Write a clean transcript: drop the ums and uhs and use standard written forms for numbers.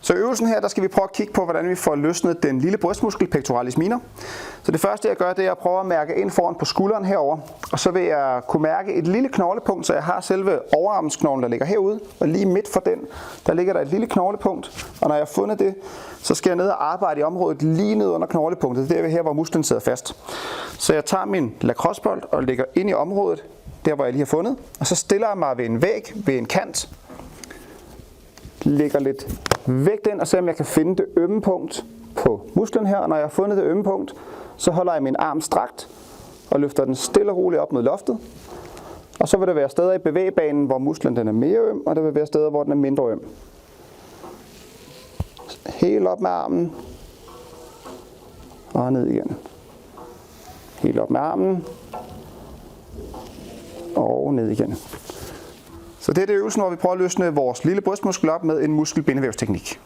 Så i øvelsen her, der skal vi prøve at kigge på, hvordan vi får løsnet den lille brystmuskel, pectoralis minor. Så det første jeg gør, det er at prøve at mærke ind foran på skulderen herover, og så vil jeg kunne mærke et lille knoglepunkt, så jeg har selve overarmsknoglen, der ligger herude, og lige midt for den, der ligger der et lille knoglepunkt, og når jeg har fundet det, så skal jeg ned og arbejde i området lige ned under knoglepunktet. Det er her, hvor musklen sidder fast. Så jeg tager min lacrossebold og lægger ind i området, der hvor jeg lige har fundet, og så stiller jeg mig ved en væg, ved en kant, lægger lidt vægt ind og ser, om jeg kan finde det ømme punkt på musklen her. Og når jeg har fundet det ømme punkt, så holder jeg min arm strakt og løfter den stille og roligt op mod loftet. Og så vil der være steder i bevægbanen, hvor musklen den er mere øm, og der vil være steder, hvor den er mindre øm. Helt op med armen og ned igen. Helt op med armen og ned igen. Så det er det øvelsen, hvor vi prøver at løsne vores lille brystmuskel op med en muskelbindevævsteknik.